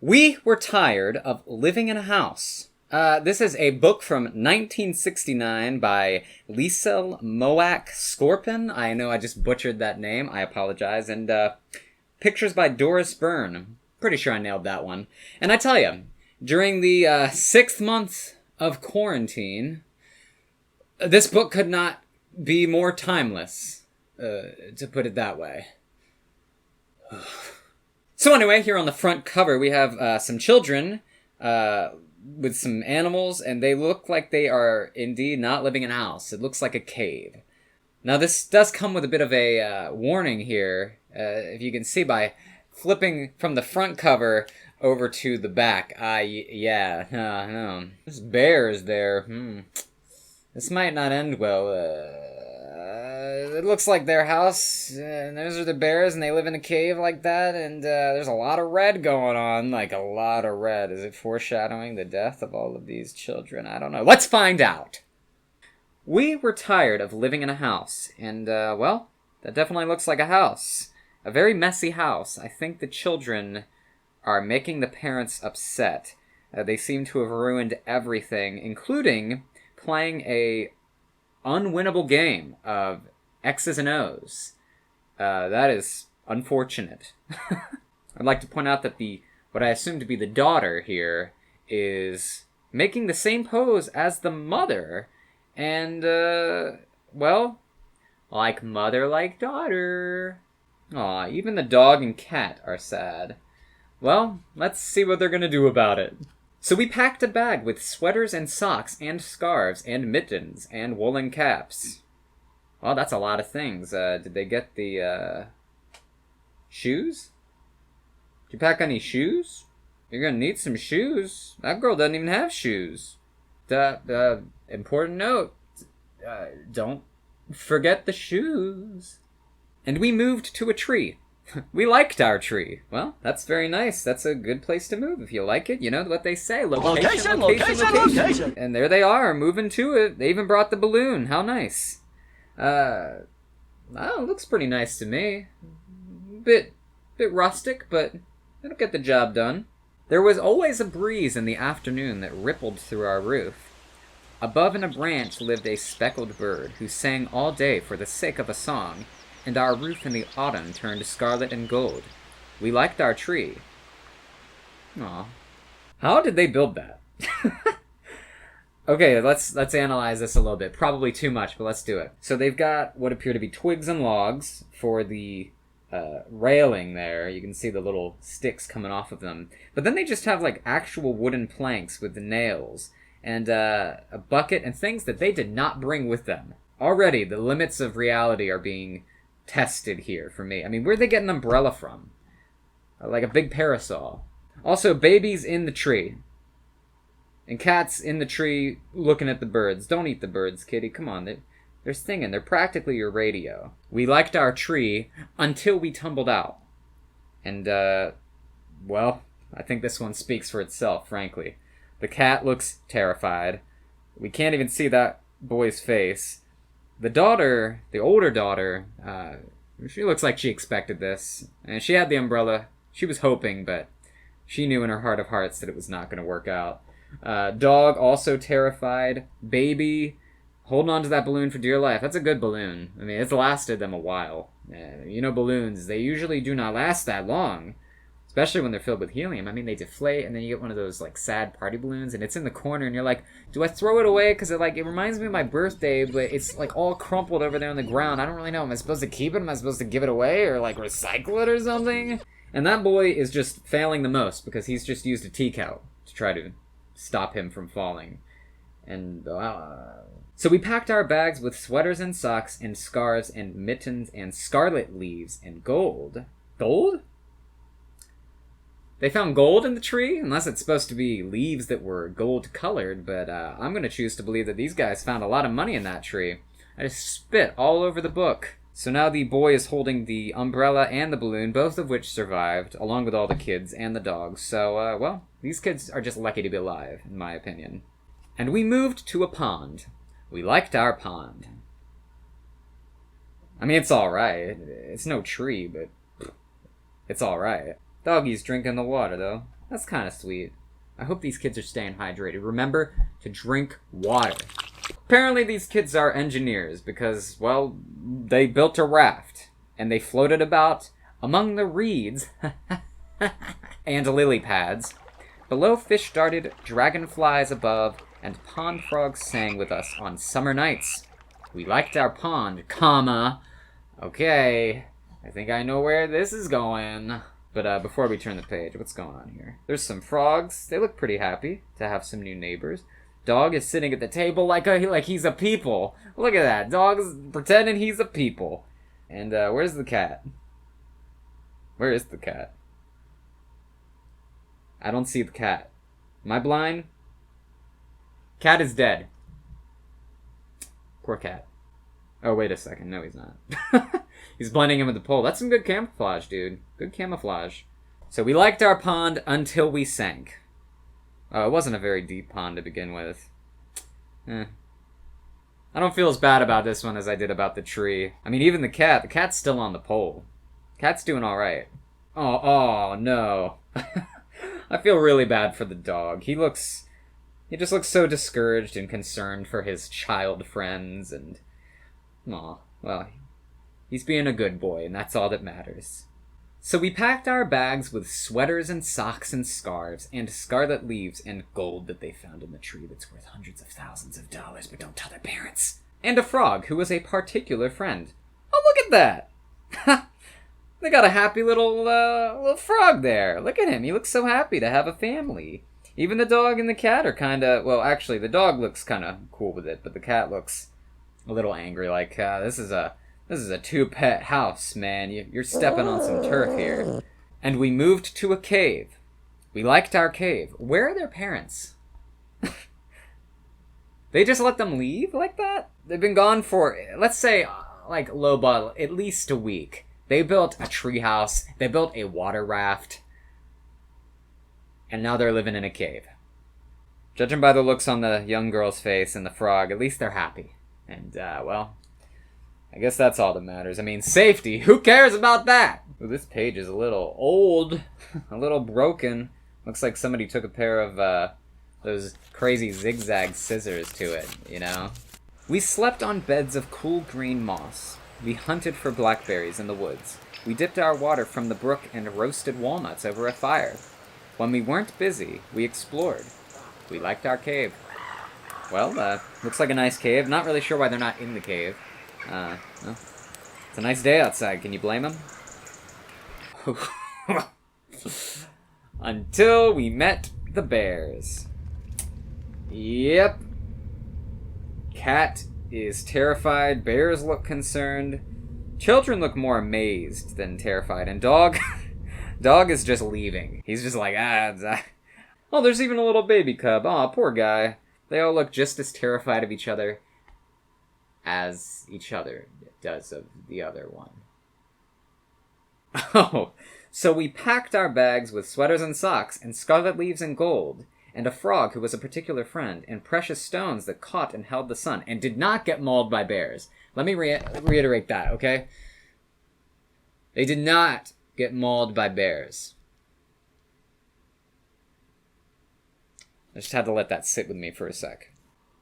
We were tired of living in a house. This is a book from 1969 by Liesel, Moak, Skorpen. I know I just butchered that name. I apologize. And pictures by Doris Byrne. Pretty sure I nailed that one. And I tell you, during the 6th month of quarantine, this book could not be more timeless, to put it that way. So anyway, here on the front cover, we have some children with some animals, and they look like they are indeed not living in a house. It looks like a cave. Now, this does come with a bit of a warning here, if you can see by flipping from the front cover over to the back. No. This bear is there. This might not end well. It looks like their house, and those are the bears, and they live in a cave like that, and there's a lot of red going on, like a lot of red. Is it foreshadowing the death of all of these children? I don't know. Let's find out! We were tired of living in a house, and, well, that definitely looks like a house. A very messy house. I think the children are making the parents upset. They seem to have ruined everything, including playing a unwinnable game of X's and O's. That is unfortunate. I'd like to point out that what I assume to be the daughter here is making the same pose as the mother, and, well, like mother, like daughter. Aw, even the dog and cat are sad. Well, let's see what they're gonna do about it. So we packed a bag with sweaters and socks and scarves and mittens and woolen caps. Well, that's a lot of things. Did they get the, shoes? Did you pack any shoes? You're gonna need some shoes. That girl doesn't even have shoes. Important note. Don't forget the shoes. And we moved to a tree. We liked our tree. Well, that's very nice. That's a good place to move. If you like it, you know what they say. Location. And there they are, moving to it. They even brought the balloon. How nice. It looks pretty nice to me. Bit rustic, but it'll get the job done. There was always a breeze in the afternoon that rippled through our roof. Above in a branch lived a speckled bird who sang all day for the sake of a song, and our roof in the autumn turned scarlet and gold. We liked our tree. Aw. How did they build that? Okay, let's analyze this a little bit. Probably too much, but let's do it. So they've got what appear to be twigs and logs for the railing there. You can see the little sticks coming off of them. But then they just have like actual wooden planks with the nails and a bucket and things that they did not bring with them. Already, the limits of reality are being tested here for me. I mean, where'd they get an umbrella from? Like a big parasol. Also, babies in the tree. And cats in the tree looking at the birds. Don't eat the birds, kitty. Come on, they're singing. They're practically your radio. We liked our tree until we tumbled out. And, well, I think this one speaks for itself, frankly. The cat looks terrified. We can't even see that boy's face. The daughter, the older daughter, she looks like she expected this. And she had the umbrella. She was hoping, but she knew in her heart of hearts that it was not going to work out. Dog, also terrified. Baby, holding on to that balloon for dear life. That's a good balloon. I mean, it's lasted them a while. You know, balloons, they usually do not last that long. Especially when they're filled with helium. I mean, they deflate, and then you get one of those, like, sad party balloons, and it's in the corner, and you're like, do I throw it away? Because, it reminds me of my birthday, but it's, like, all crumpled over there on the ground. I don't really know. Am I supposed to keep it? Am I supposed to give it away? Or, like, recycle it or something? And that boy is just failing the most, because he's just used a teacup to try to stop him from falling. And, so we packed our bags with sweaters and socks and scarves and mittens and scarlet leaves and gold. Gold? They found gold in the tree, unless it's supposed to be leaves that were gold-colored, but I'm going to choose to believe that these guys found a lot of money in that tree. I just spit all over the book. So now the boy is holding the umbrella and the balloon, both of which survived, along with all the kids and the dogs. So, well, these kids are just lucky to be alive, in my opinion. And we moved to a pond. We liked our pond. I mean, it's alright. It's no tree, but it's alright. Doggy's drinking the water, though. That's kind of sweet. I hope these kids are staying hydrated. Remember to drink water. Apparently these kids are engineers because, well, they built a raft. And they floated about among the reeds and lily pads. Below fish darted, dragonflies above, and pond frogs sang with us on summer nights. We liked our pond, comma. Okay, I think I know where this is going. But before we turn the page, what's going on here? There's some frogs. They look pretty happy to have some new neighbors. Dog is sitting at the table like he's a people. Look at that. Dog is pretending he's a people. And where's the cat? Where is the cat? I don't see the cat. Am I blind? Cat is dead. Poor cat. Oh, wait a second. No, he's not. He's blending in with the pole. That's some good camouflage, dude. Good camouflage. So we liked our pond until we sank. It wasn't a very deep pond to begin with. I don't feel as bad about this one as I did about the tree. I mean, even the cat's still on the pole. Cat's doing alright. Oh, no. I feel really bad for the dog. He just looks so discouraged and concerned for his child friends, and... Aw, well, he's being a good boy, and that's all that matters. So we packed our bags with sweaters and socks and scarves, and scarlet leaves and gold that they found in the tree that's worth hundreds of thousands of dollars, but don't tell their parents. And a frog who was a particular friend. Oh, look at that! They got a happy little frog there. Look at him. He looks so happy to have a family. Even the dog and the cat are kind of... Well, actually, the dog looks kind of cool with it, but the cat looks a little angry. Like, this is a two-pet house, man. You're stepping on some turf here. And we moved to a cave. We liked our cave. Where are their parents? They just let them leave like that? They've been gone for, let's say, like, low ball, at least a week. They built a treehouse. They built a water raft. And now they're living in a cave. Judging by the looks on the young girl's face and the frog, at least they're happy. And, well, I guess that's all that matters. I mean, safety. Who cares about that? Ooh, this page is a little old. A little broken. Looks like somebody took a pair of, those crazy zigzag scissors to it, you know? We slept on beds of cool green moss. We hunted for blackberries in the woods. We dipped our water from the brook and roasted walnuts over a fire. When we weren't busy, we explored. We liked our cave. Well, looks like a nice cave. Not really sure why they're not in the cave. Well, it's a nice day outside. Can you blame them? Until we met the bears. Yep. Cat is terrified. Bears look concerned. Children look more amazed than terrified. And dog... Dog is just leaving. He's just like, Oh, there's even a little baby cub. Aw, poor guy. They all look just as terrified of each other as each other does of the other one. Oh, so we packed our bags with sweaters and socks, and scarlet leaves and gold, and a frog who was a particular friend, and precious stones that caught and held the sun, and did not get mauled by bears. Let me reiterate that, okay? They did not get mauled by bears. I just had to let that sit with me for a sec.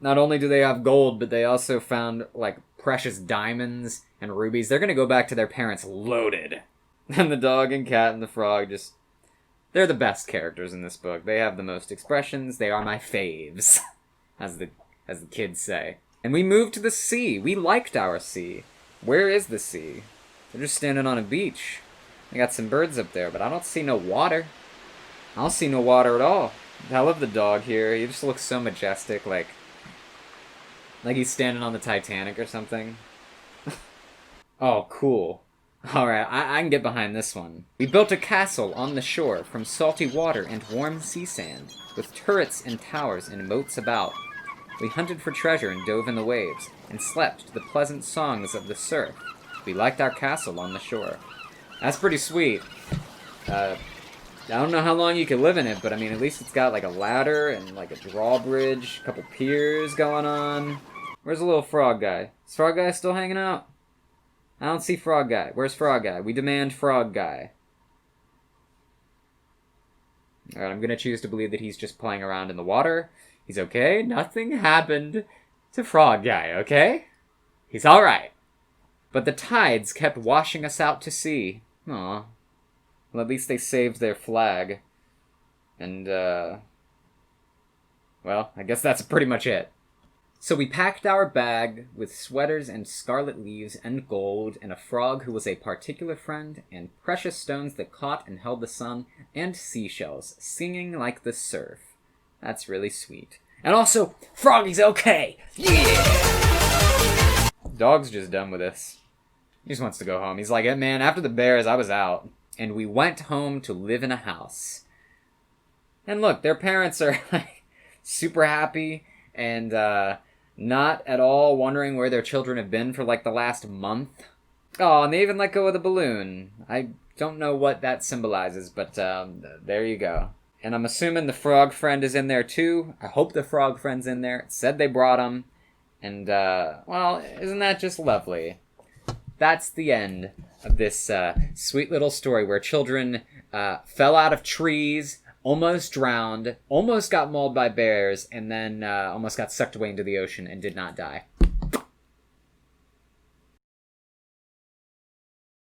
Not only do they have gold, but they also found, like, precious diamonds and rubies. They're gonna go back to their parents loaded. And the dog and cat and the frog just... They're the best characters in this book. They have the most expressions. They are my faves, as the kids say. And we moved to the sea. We liked our sea. Where is the sea? We're just standing on a beach. I got some birds up there, but I don't see no water. I don't see no water at all. I love the dog here. He just looks so majestic, like he's standing on the Titanic or something. Oh, cool. Alright, I can get behind this one. We built a castle on the shore from salty water and warm sea sand, with turrets and towers and moats about. We hunted for treasure and dove in the waves, and slept to the pleasant songs of the surf. We liked our castle on the shore. That's pretty sweet. I don't know how long you could live in it, but I mean, at least it's got like a ladder and like a drawbridge, a couple piers going on. Where's the little frog guy? Is Frog Guy still hanging out? I don't see Frog Guy. Where's Frog Guy? We demand Frog Guy. Alright, I'm gonna choose to believe that he's just playing around in the water. He's okay. Nothing happened to Frog Guy, okay? He's alright. But the tides kept washing us out to sea. Aw. Well, at least they saved their flag. And, well, I guess that's pretty much it. So we packed our bag with sweaters and scarlet leaves and gold and a frog who was a particular friend and precious stones that caught and held the sun and seashells singing like the surf. That's really sweet. And also, Froggy's okay! Yeah! Dog's just done with this. He just wants to go home. He's like, man, after the bears, I was out. And we went home to live in a house. And look, their parents are like super happy and not at all wondering where their children have been for like the last month. Oh, and they even let go of the balloon. I don't know what that symbolizes, but there you go. And I'm assuming the frog friend is in there too. I hope the frog friend's in there. It said they brought him. And, well, isn't that just lovely? That's the end of this sweet little story where children fell out of trees, almost drowned, almost got mauled by bears, and then almost got sucked away into the ocean and did not die.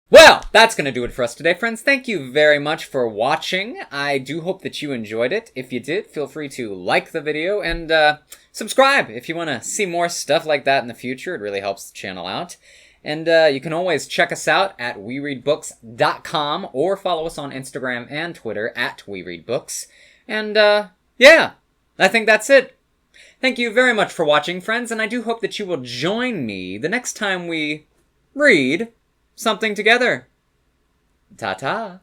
Well, that's going to do it for us today, friends. Thank you very much for watching. I do hope that you enjoyed it. If you did, feel free to like the video and subscribe if you want to see more stuff like that in the future. It really helps the channel out. And you can always check us out at wereedbooks.com or follow us on Instagram and Twitter at wereedbooks. And yeah, I think that's it. Thank you very much for watching, friends, and I do hope that you will join me the next time we read something together. Ta-ta.